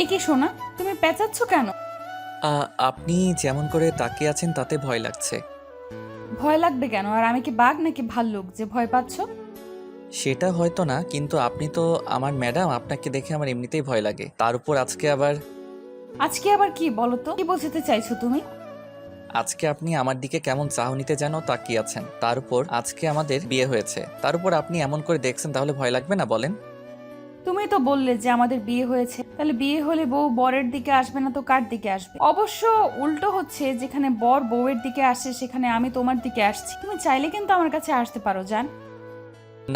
এ কি সোনা, তুমি পেঁচাচ্ছ কেন? আপনি যেমন করে তাকিয়ে আছেন তাতে ভয় লাগছে। ভয় লাগবে কেন? আর আমি কি বাঘ নাকি ভাল্লুক যে ভয় পাচ্ছ? সেটা হয়তো না, কিন্তু আপনি তো আমার ম্যাডাম, আপনাকে দেখে আমার এমনিতেই ভয় লাগে, তার উপর আজকে আবার কি বলো তো, কি বোঝাতে চাইছো তুমি? আজকে আপনি আমার দিকে কেমন চাহনিতে যেন তাকিয়ে আছেন, তার উপর আজকে আমাদের বিয়ে হয়েছে, তার উপর আপনি এমন করে দেখছেন, তাহলে ভয় লাগবে না বলেন? তুমি তো বললে যে আমাদের বিয়ে হয়েছে, তাহলে বিয়ে হলে বউ বরের দিকে আসবে না তো কার দিকে আসবে? অবশ্য উল্টো হচ্ছে, যেখানে বর বউয়ের দিকে আসে সেখানে আমি তোমার দিকে আসছি। তুমি চাইলে কিন্তু আমার কাছে আসতে পারো জান।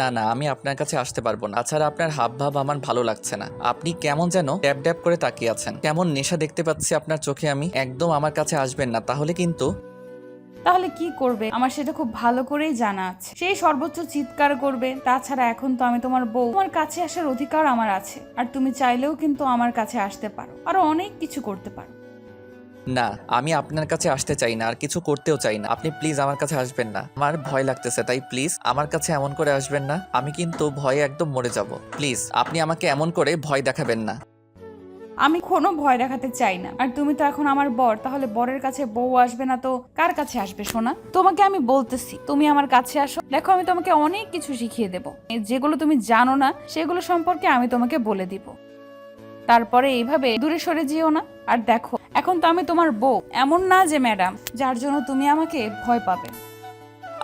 না না, আমি আপনার কাছে আসতে পারবো না। তাছাড়া আপনার হাব ভাব আমার ভালো লাগছে না, আপনি কেমন যেন ড্যাব ড্যাব করে তাকিয়ে আছেন, কেমন নেশা দেখতে পাচ্ছি আপনার চোখে। আমি একদম আমার কাছে আসবেন না, তাহলে কিন্তু। তাহলে কি করবে আমার সেটা খুব ভালো করেই জানা আছে। সেই সর্বোচ্চ চিৎকার করবে। তাছাড়া এখন তো আমি তোমার বউ, তোমার কাছে আসার অধিকার আমার আছে। আর তুমি চাইলেও কিন্তু আমার কাছে আসতে পারো, আরো অনেক কিছু করতে পারো। না, আমি আপনার কাছে আসতে চাই না, আর কিছু করতেও চাই না। আপনি প্লিজ আমার কাছে আসবেন না, আমার ভয় লাগতেছে, তাই প্লিজ আমার কাছে এমন করে আসবেন না। আমি কিন্তু ভয়ে একদম মরে যাব। প্লিজ আপনি আমাকে এমন করে ভয় দেখাবেন না। আমি কোনো ভয় দেখাতে চাই না। আর তুমি তো এখন আমার বর, তাহলে বরের কাছে বউ আসবে না তো কার কাছে আসবে সোনা? তোমাকে আমি বলতেছি তুমি আমার কাছে আসো, দেখো আমি তোমাকে অনেক কিছু শিখিয়ে দেবো। যেগুলো তুমি জানো না সেগুলো সম্পর্কে আমি তোমাকে বলে দিব। তারপরে এইভাবে দূরে সরে যেও না। আর দেখো, এখন তো আমি তোমার বউ, এমন না যে ম্যাডাম যার জন্য তুমি আমাকে ভয় পাবে।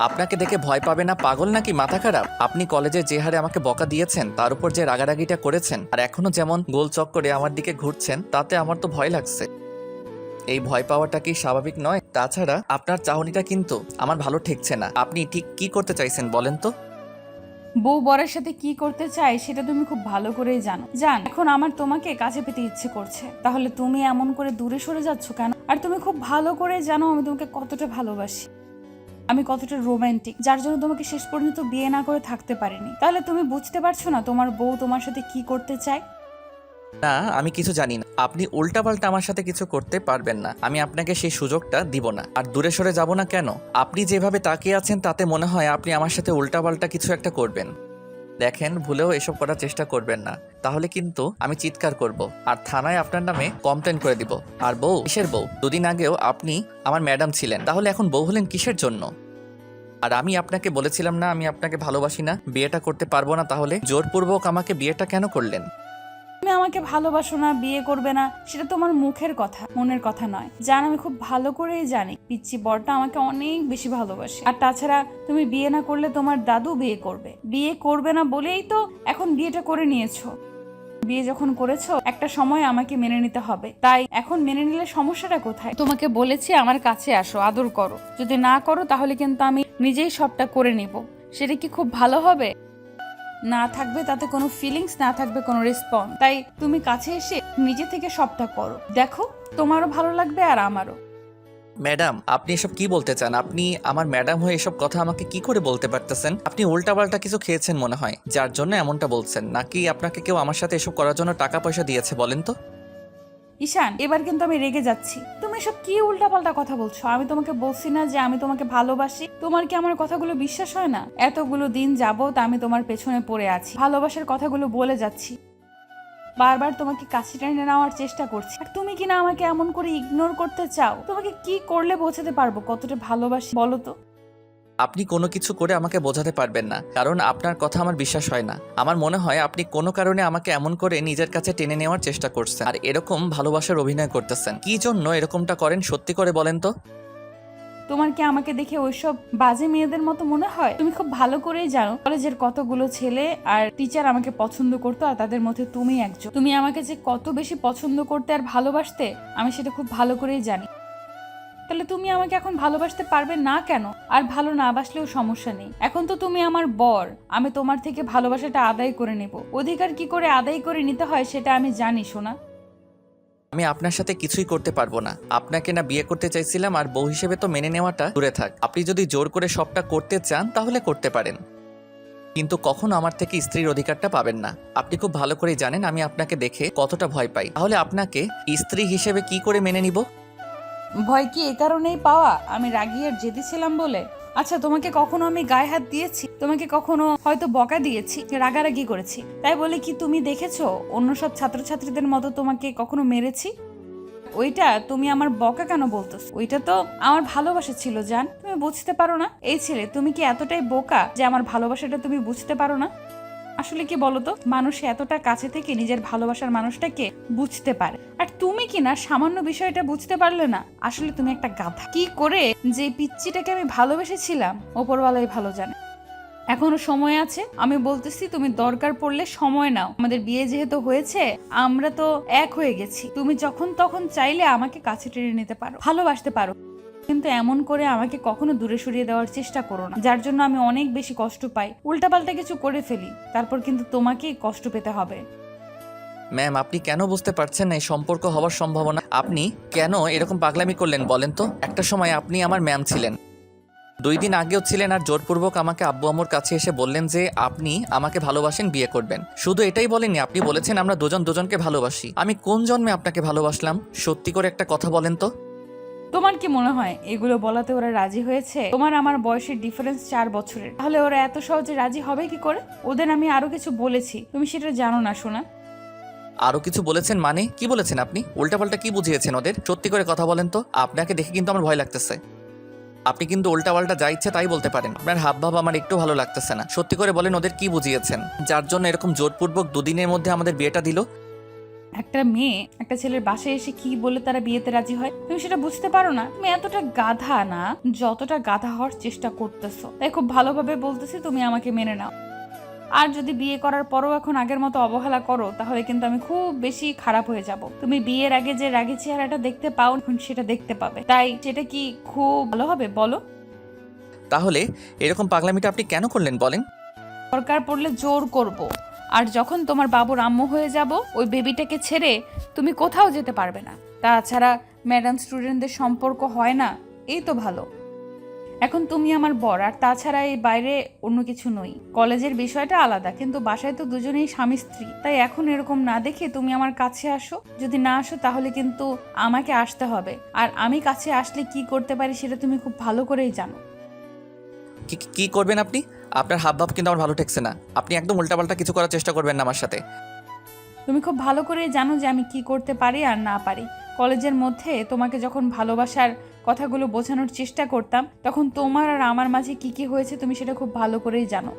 আপনাকে দেখে ভয় পাবে না? পাগল নাকি, মাথা খারাপ? আপনি কলেজে যে হারে আমাকে বকা দিয়েছেন, তার উপর যে রাগারাগিটা করেছেন, আর এখনো যেমন গোল চক্করে আমার দিকে ঘুরছেন, তাতে আমার তো ভয় লাগছে। এই ভয় পাওয়াটা কি স্বাভাবিক নয়? তাছাড়া আপনার চাহনিটা কিন্তু আমার ভালো ঠেকছে না। আপনি ঠিক কি করতে চাইছেন বলেন তো? বউ বরের সাথে কি করতে চাই সেটা তুমি খুব ভালো করেই জানো। জান, এখন আমার তোমাকে কাছে পেতে ইচ্ছে করছে, তাহলে তুমি এমন করে দূরে সরে যাচ্ছ কেন? আর তুমি খুব ভালো করে জানো আমি তোমাকে কতটা ভালোবাসি, আমি কতটা রোমান্টিক, যার জন্য তোমাকে শেষ পর্যন্ত বিয়ে না করে থাকতে পারিনি। তাহলে তুমি বুঝতে পারছো না তোমার বউ তোমার সাথে কি করতে চায়? না, আমি কিছু জানি না। আপনি উল্টাপাল্টা আমার সাথে কিছু করতে পারবেন না, আমি আপনাকে সেই সুযোগটা দিব না। আর দূরে সরে যাব না কেন? আপনি যেভাবে তাকিয়ে আছেন তাতে মনে হয় আপনি আমার সাথে উল্টাপাল্টা কিছু একটা করবেন। দেখেন, ভুলেও এসব করার চেষ্টা করবেন না, তাহলে কিন্তু আমি চিৎকার করব আর থানায় আপনার নামে কমপ্লেন করে দিব। আর বউ কিসের বউ? দুদিন আগেও আপনি আমার ম্যাডাম ছিলেন, তাহলে এখন বউ হলেন কিসের জন্য? আর আমি আপনাকে বলেছিলাম না আমি আপনাকে ভালোবাসি না, বিয়েটা করতে পারবো না, তাহলে জোরপূর্বক আমাকে বিয়েটা কেন করলেন? তুমি আমাকে ভালোবাসো না, বিয়ে করবে না, সেটা তোমার মুখের কথা, মনের কথা নয়। জান, আমি খুব ভালো করেই জানি পিচ্চি বরটা আমাকে অনেক বেশি ভালোবাসে। আর তাছাড়া তুমি বিয়ে না করলে তোমার দাদু বিয়ে করবে। বিয়ে করবে না বলেই তো এখন বিয়েটা করে নিয়েছো। বিয়ে যখন করেছো একটা সময় আমাকে মেনে নিতে হবে, তাই এখন মেনে নিলে সমস্যাটা কোথায়? তোমাকে বলেছি আমার কাছে আসো, আদর করো। যদি না করো তাহলে কিন্তু আমি নিজেই সবটা করে নিব। সেটা কি খুব ভালো হবে? না থাকবে তাতে কোনো ফিলিংস, না থাকবে কোনো রেসপন্স। তাই তুমি কাছে এসে নিজে থেকে সবটা করো, দেখো তোমারও ভালো লাগবে আর আমারও। ম্যাডাম, আপনি এসব কি বলতে চান? আপনি আমার ম্যাডাম হয়ে এসব কথা আমাকে কি করে বলতে পারতেছেন? আপনি উল্টাপাল্টা কিছু খেয়েছেন মনে হয়, যার জন্য এমনটা বলছেন। নাকি আপনাকে কেউ আমার সাথে এসব করার জন্য টাকা পয়সা দিয়েছে বলেন তো? ঈশান, এবার কিন্তু আমি রেগে যাচ্ছি। তুমি এসব কি উল্টাপাল্টা কথা বলছো? আমি তোমাকে বলছি না যে আমি তোমাকে ভালোবাসি? তোমার কি আমার কথাগুলো বিশ্বাস হয় না? এতগুলো দিন যাবত আমি তোমার পেছনে পড়ে আছি, ভালোবাসার কথাগুলো বলে যাচ্ছি, বারবার তোমাকে কাছে টেনে নেওয়ার চেষ্টা করছি, আর তুমি কিনা আমাকে এমন করে ইগনোর করতে চাও। তোমাকে কি করলে বোঝাতে পারবো কতটা ভালোবাসি বলো তো? আপনি কোনো কিছু করে আমাকে বোঝাতে পারবেন না, কারণ আপনার কথা আমার বিশ্বাস হয় না। আমার মনে হয় আপনি কোনো কারণে আমাকে এমন করে নিজের কাছে টেনে নেওয়ার চেষ্টা করছেন, আর এরকম ভালোবাসার অভিনয় করতেছেন। কি জন্য এরকমটা করেন সত্যি করে বলেন তো? তোমার কি আমাকে দেখে ওইসব বাজে মেয়েদের মতো মনে হয়? তুমি খুব ভালো করেই জানো কলেজের কতগুলো ছেলে আর টিচার আমাকে পছন্দ করতো, আর তাদের মধ্যে তুমি একজন। তুমি আমাকে যে কত বেশি পছন্দ করতে আর ভালোবাসতে আমি সেটা খুব ভালো করেই জানি। তাহলে তুমি আমাকে এখন ভালোবাসতে পারবে না কেন? আর ভালো না বাসলেও সমস্যা নেই, এখন তো তুমি আমার বর। আমি তোমার থেকে ভালোবাসাটা আদায় করে নেব। অধিকার কি করে আদায় করে নিতে হয় সেটা আমি জানি সোনা। আমি আপনার সাথে কিছুই করতে পারবো না। আপনাকে না বিয়ে করতে চাইছিলাম, আর বউ হিসেবে তো মেনে নেওয়াটা দূরে থাক। আপনি যদি জোর করে সবটা করতে চান তাহলে করতে পারেন, কিন্তু কখনো আমার থেকে স্ত্রীর অধিকারটা পাবেন না। আপনি খুব ভালো করেই জানেন আমি আপনাকে দেখে কতটা ভয় পাই, তাহলে আপনাকে স্ত্রী হিসেবে কি করে মেনে নিব? ভয় কি এ কারণেই পাওয়া আমি রাগী আর জেদি ছিলাম বলে? আচ্ছা, তোমাকে কখনো আমি গায়ে হাত দিয়েছি? তোমাকে কখনো হয়তো বকা দিয়েছি, রাগারাগি করেছি, তাই বলে কি তুমি দেখেছো অন্য সব ছাত্রছাত্রীদের মতো তোমাকে কখনো মেরেছি? ওইটা তুমি আমার বকা কেন বলতেছো? ওইটা তো আমার ভালোবাসা ছিল জান, তুমি বুঝতে পারো না? এই ছেলে, তুমি কি এতটাই বোকা যে আমার ভালোবাসাটা তুমি বুঝতে পারো না? আসলে কি বলতো, মানুষ এতটা কাছে থেকে নিজের ভালোবাসার মানুষটাকে বুঝতে পারে, আর তুমি কি না সামান্য বিষয়টা বুঝতে পারলে না? আসলে তুমি একটা গাধা। কি করে যে পিচ্চিটাকে আমি ভালোবেসেছিলাম ওপরওয়ালাই ভালো জানে। এখনো সময় আছে, আমি বলতেছি তুমি দরকার পড়লে সময় নাও। আমাদের বিয়ে যেহেতু হয়েছে, আমরা তো এক হয়ে গেছি। তুমি যখন তখন চাইলে আমাকে কাছে টেনে নিতে পারো, ভালোবাসতে পারো, কিন্তু এমন করে আমাকে কখনো দূরে সরিয়ে দেওয়ার চেষ্টা করো না, যার জন্য আমি অনেক বেশি কষ্ট পাই, উল্টাপাল্টা কিছু করে ফেলি, তারপর কিন্তু তোমাকেই কষ্ট পেতে হবে। ম্যাম, আপনি কেন বুঝতে পারছেন না এই সম্পর্ক হওয়ার সম্ভাবনা? আপনি কেন এরকম পাগলামি করলেন বলেন তো? একটা সময় আপনি আমার ম্যাম ছিলেন, 2 দিন আগেও ছিলেন, আর জোরপূর্বক আমাকে আব্বু আম্মুর কাছে এসে বললেন যে আপনি আমাকে ভালোবাসেন, বিয়ে করবেন। শুধু এটাই বলেননি, আপনি বলেছেন আমরা দুজন দুজনকে ভালোবাসি। আমি কোন জন্মে আপনাকে ভালোবাসলাম? সত্যি করে একটা কথা বলেন তো। তোমার কি মনে হয় এগুলো বলাতে ওরা রাজি হয়েছে? তোমার আমার বয়সের ডিফারেন্স 4 বছরের, তাহলে ওরা এত সহজে রাজি হবে কি করে? ওদের আমি আরো কিছু বলেছি, তুমি সেটা জানো না সোনা। আরও কিছু বলেছেন মানে? কি বলেছেন আপনি? উল্টাপাল্টা কি বুঝিয়েছেন ওদের? সত্যি করে কথা বলেন তো। আপনাকে দেখে কিন্তু আমার ভয় লাগতেছে। আপনি কিন্তু উল্টাপাল্টা যা ইচ্ছে তাই বলতে পারেন। আপনার হাবভাব আমার একটু ভালো লাগতেছে না। সত্যি করে বলেন ওদের কি বুঝিয়েছেন, যার জন্য এরকম জোরপূর্বক 2 দিনের মধ্যে আমাদের বিয়েটা দিল? একটা মেয়ে একটা ছেলের বাসায় এসে কি বলে তারা বিয়েতে রাজি হয়, তুমি সেটা বুঝতে পারো না? তুমি এতটা গাধা না, যতটা গাধা হওয়ার চেষ্টা করতেছো। তাই খুব ভালোভাবে বলতেছি, তুমি আমাকে মেনে নাও। আর যদি বিয়ে করার পরও এখন আগের মতো অবহেলা করো, তাহলে কিন্তু আমি খুব বেশি খারাপ হয়ে যাব। তুমি বিয়ের আগে যে রাগী চেহারাটা দেখতে পাও, এখন সেটা দেখতে পাবে। তাই সেটা কি খুব ভালো হবে বলো? তাহলে এরকম পাগলামিটা আপনি কেন করলেন বলেন? দরকার পড়লে জোর করব। আর যখন তোমার বাবুর আম্মু হয়ে যাব, ওই বেবিটাকে ছেড়ে তুমি কোথাও যেতে পারবে না। তাছাড়া ম্যাডাম স্টুডেন্টদের সম্পর্ক হয় না, এই তো ভালো। এখন তুমি আমার বর, আর তাছাড়া এই বাইরে অন্য কিছু নই। কলেজের বিষয়টা আলাদা, কিন্তু বাসায় তো দুজনেই স্বামী স্ত্রী। তাই এখন এরকম না দেখে তুমি আমার কাছে আসো। যদি না আসো তাহলে কিন্তু আমাকে আসতে হবে, আর আমি কাছে আসলে কি করতে পারি সেটা তুমি খুব ভালো করেই জানো। কি কি করবেন আপনি? আপনার হাবভাব কিন্তু আমার ভালো ঠেকছে না। আপনি একদম উল্টাপাল্টা কিছু করার চেষ্টা করবেন না আমার সাথে। তুমি খুব ভালো করে জানো যে আমি কি করতে পারি আর না পারি। কলেজের মধ্যে তোমাকে যখন ভালোবাসার কথাগুলো বোঝানোর চেষ্টা করতাম, তখন তোমার আর আমার মাঝে কি কি হয়েছে তুমি সেটা খুব ভালো করেই জানো।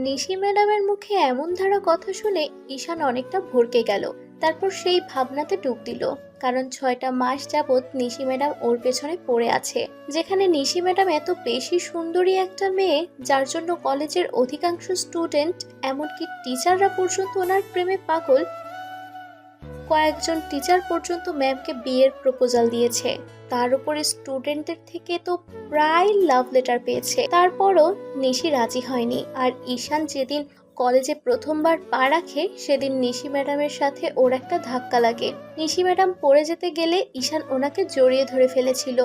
নিশি ম্যাডামের মুখে এমন ধারা কথা শুনে ঈশান অনেকটা ভড়কে গেল। তারপর সেই ভাবনাতে ডুব দিল, কারণ 6টা মাস যাবৎ নিশি ম্যাডাম ওর পেছনে পড়ে আছে। যেখানে নিশি ম্যাডাম এত বেশি সুন্দরী একটা মেয়ে, যার জন্য কলেজের অধিকাংশ স্টুডেন্ট, এমনকি টিচাররা পর্যন্ত ওনার প্রেমে পাগল। কয়েকজন টিচার পর্যন্ত ম্যামকে বিয়ের প্রপোজাল দিয়েছে। তার উপরে স্টুডেন্টদের থেকে তো প্রায় লাভ লেটার পেয়েছে। তারপরও নিশি রাজি হয়নি। আর ঈশান যেদিন কলেজে প্রথমবার পা রাখে, সেদিন নিশি ম্যাডামের সাথে ওর একটা ধাক্কা লাগে। নিশি ম্যাডাম পড়ে যেতে গেলে ঈশান ওনাকে জড়িয়ে ধরে ফেলেছিল।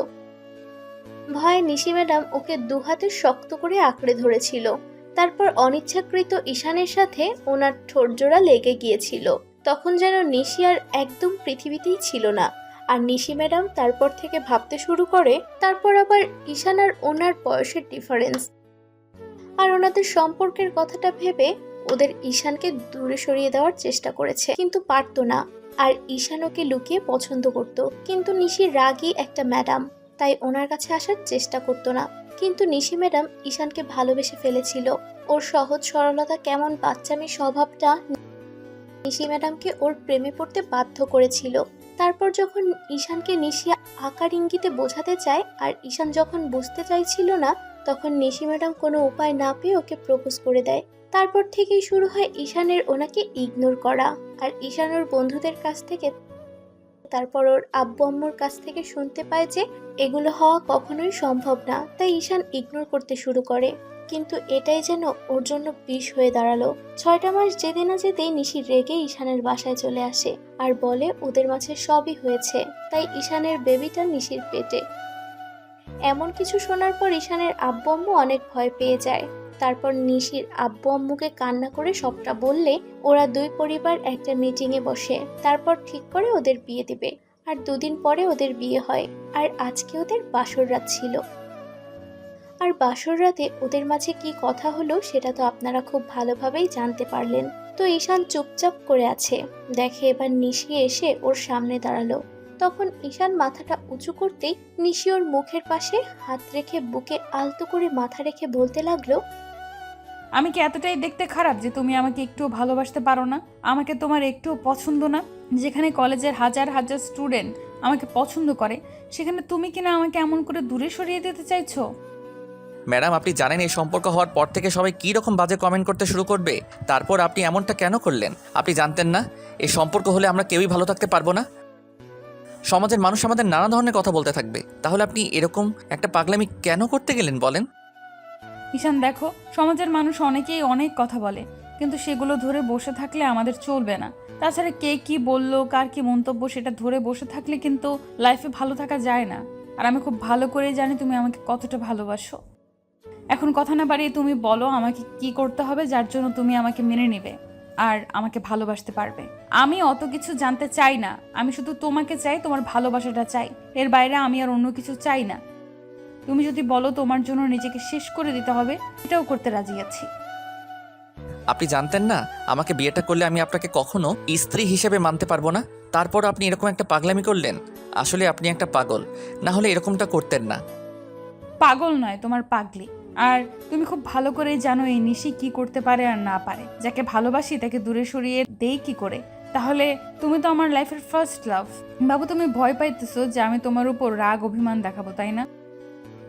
ভয়ে নিশি ম্যাডাম ওকে দুহাতে শক্ত করে আঁকড়ে ধরেছিল। তারপর অনিচ্ছাকৃত ঈশানের সাথে ওনার ঠোঁট জোড়া লেগে গিয়েছিল। তখন যেন নিশি আর একদম পৃথিবীতেই ছিল না। আর নিশি ম্যাডাম তারপর থেকে ভাবতে শুরু করে, তারপর আবার ঈশান আর ওনার বয়সের ডিফারেন্স আর ওনাদের সম্পর্কের কথাটা ভেবে ওদের ঈশানকে দূরে সরিয়ে দেওয়ার চেষ্টা করেছে, কিন্তু পারতো না। আর ঈশান ওকে লুকিয়ে পছন্দ করত, কিন্তু নিশি রাগী একটা ম্যাডাম, তাই ওনার কাছে আসার চেষ্টা করতো না। কিন্তু নিশি ম্যাডাম ঈশানকে ভালোবেসে ফেলেছিল। ওর সহজ সরলতা, কেমন বাচ্চামি স্বভাবটা নিশি ম্যাডামকে ওর প্রেমে পড়তে বাধ্য করেছিল। তারপর যখন ঈশানকে নিশি আকার ইঙ্গিতে বোঝাতে চায়, আর ঈশান যখন বুঝতে চাইছিল না, তখন নিশি ম্যাডাম কোনো উপায় না পেয়ে ওকে প্রপোজ করে দেয়। তারপর থেকেই শুরু হয় ঈশানের ওনাকে ইগনোর করা। আর ঈশান ওর বন্ধুদের কাছ থেকে, তারপর ওর আব্বু আম্মুর কাছ থেকে শুনতে পায় যে এগুলো হওয়া কখনোই সম্ভব না। তাই ঈশান ইগনোর করতে শুরু করে। কিন্তু এটাই যেন ওর জন্য বিষ হয়ে দাঁড়ালো। 6টা মাস যেতে না যেতেই নিশি রেগে ঈশানের বাসায় চলে আসে আর বলে ওদের মাঝে সবই হয়েছে, তাই ঈশানের বেবিটা নিশির পেটে। এমন কিছু শোনার পর ঈশানের আব্বু আম্মু অনেক ভয় পেয়ে যায়। তারপর নিশির আব্বু আম্মুকে কান্না করে সবটা বললে ওরা দুই পরিবার একটা মিটিংয়ে বসে। তারপর ঠিক করে ওদের বিয়ে দেবে। আর 2 দিন পরে ওদের বিয়ে হয়। আর আজকে ওদের বাসর রাত ছিল। আর বাসর রাতে ওদের মাঝে কি কথা হলো সেটা তো আপনারা খুব ভালোভাবেই জানতে পারলেন। তো ঈশান চুপচাপ করে আছে। দেখে এবার নিশি এসে ওর সামনে দাঁড়ালো। তখন ঈশান মাথাটা উঁচু করতেই নিশি ওর মুখের পাশে হাত রেখে বুকে আলতো করে মাথা রেখে বলতে লাগলো, আমি কি এতটাই দেখতে খারাপ যে তুমি আমাকে একটুও ভালোবাসতে পারো না? আমাকে তোমার একটুও পছন্দ না? যেখানে কলেজের হাজার হাজার স্টুডেন্ট আমাকে পছন্দ করে, সেখানে তুমি কিনা আমাকে এমন করে দূরে সরিয়ে দিতে চাইছো? ম্যাডাম, আপনি জানেন এই সম্পর্ক হওয়ার পর থেকে সবাই কী রকম বাজে কমেন্ট করতে শুরু করবে? তারপর আপনি এমনটা কেন করলেন? আপনি জানতেন না এই সম্পর্ক হলে আমরা কেউই ভালো থাকতে পারবো না? সমাজের মানুষ আমাদের নানা ধরনের কথা বলতে থাকবে। তাহলে আপনি এরকম একটা পাগলামি কেন করতে গেলেন বলেন? ঈশান দেখো, সমাজের মানুষ অনেকেই অনেক কথা বলে, কিন্তু সেগুলো ধরে বসে থাকলে আমাদের চলবে না। তাছাড়া কে কি বললো, কার কি মন্তব্য, সেটা ধরে বসে থাকলে কিন্তু লাইফে ভালো থাকা যায় না। আর আমি খুব ভালো করে জানি তুমি আমাকে কতটা ভালোবাসো। এখন কথা না বাড়িয়ে তুমি বলো আমাকে কি করতে হবে যার জন্য তুমি আমাকে মেনে নেবে আর আমাকে ভালোবাসতে পারবে। আমি অত কিছু জানতে চাই না, আমি শুধু তোমাকে চাই, তোমার ভালোবাসাটা চাই। এর বাইরে আমি আর অন্য কিছু চাই না। তুমি যদি বলো তোমার জন্য নিজেকে শেষ করে দিতে হবে, এটাও করতে রাজি আছি। আপনি জানতেন না আমাকে বিয়েটা করলে আমি আপনাকে কখনো স্ত্রী হিসেবে মানতে পারবো না? তারপর আপনি এরকম একটা পাগলামি করলেন। আসলে আপনি একটা পাগল, না হলে এরকমটা করতেন না। পাগল নয়, তোমার পাগলি। আর তুমি খুব ভালো করে জানো এই নিশি কি করতে পারে আর না পারে। যাকে ভালোবাসি তাকে দূরে সরিয়ে দেই কি করে? তাহলে তুমি তো আমার লাইফের ফার্স্ট লাভ। বাবু, তুমি ভয় পাইতেছো যে আমি তোমার উপর রাগ অভিমান দেখাবো, তাই না?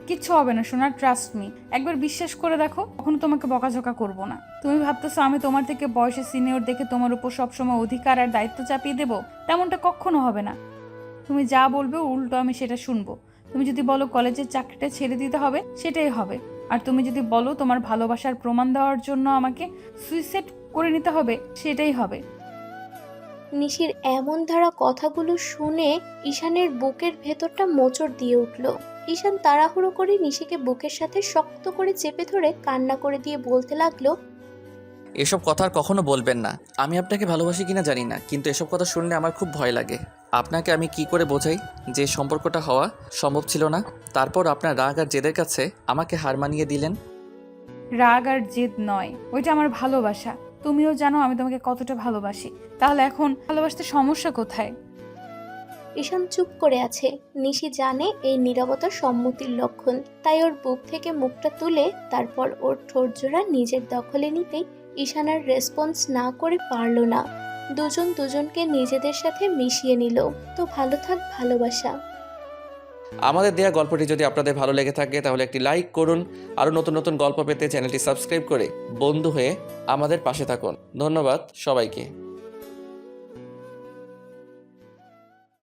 কিচ্ছু হবে না সোনা, ট্রাস্ট মি। একবার বিশ্বাস করে দেখো, কখনো তোমাকে বকাঝকা করবো না। তুমি ভাবতেছো আমি তোমার থেকে বয়সে সিনিয়র দেখে তোমার উপর সবসময় অধিকার আর দায়িত্ব চাপিয়ে দেবো? তেমনটা কখনো হবে না। তুমি যা বলবে উল্টো আমি সেটা শুনবো। তুমি যদি বলো কলেজের চাকরিটা ছেড়ে দিতে হবে, সেটাই হবে। আর তুমি যদি বলো তোমার ভালোবাসার প্রমাণ দেওয়ার জন্য আমাকে সুইসাইড করে নিতে হবে, সেটাই হবে। নিশির এমন ধারা কথাগুলো শুনে ঈশানের বুকের ভেতরটা মোচড় দিয়ে উঠল। ঈশান তাড়াহুড়ো করে নিশিকে বুকের সাথে শক্ত করে চেপে ধরে কান্না করে দিয়ে বলতে লাগলো, এসব কথা আর কখনো বলবেন না। আমি আপনাকে ভালোবাসি কিনা জানি না, কিন্তু এসব কথা শুনলে আমার খুব ভয় লাগে। আপনাকে আমি কি করে বোঝাই যে সম্পর্কটা হওয়া সম্ভব ছিল না? তারপর আপনার রাগ আর জেদের কাছে আমাকে হার মানিয়ে দিলেন। রাগ আর জেদ নয়, ওইটা আমার ভালোবাসা। তুমিও জানো আমি তোমাকে কতটা ভালোবাসি। তাহলে এখন ভালোবাসতে সমস্যা কোথায়? ঈশান চুপ করে আছে। নিশি জানে এই নীরবতা সম্মতির লক্ষণ, তাই ওর বুক থেকে মুখটা তুলে তারপর ওর ঠোঁটজোড়া নিজের দখলে নিতেই ঈশান আর রেসপন্স না করে পারল না। দুজন দুজনকে নিজেদের সাথে মিশিয়ে নিল। তো ভালো থাক ভালোবাসা। আমাদের দেয়া গল্পটি যদি আপনাদের ভালো লেগে থাকে তাহলে একটি লাইক করুন। আরও নতুন নতুন গল্প পেতে চ্যানেলটি সাবস্ক্রাইব করে বন্ধু হয়ে আমাদের পাশে থাকুন। ধন্যবাদ সবাইকে।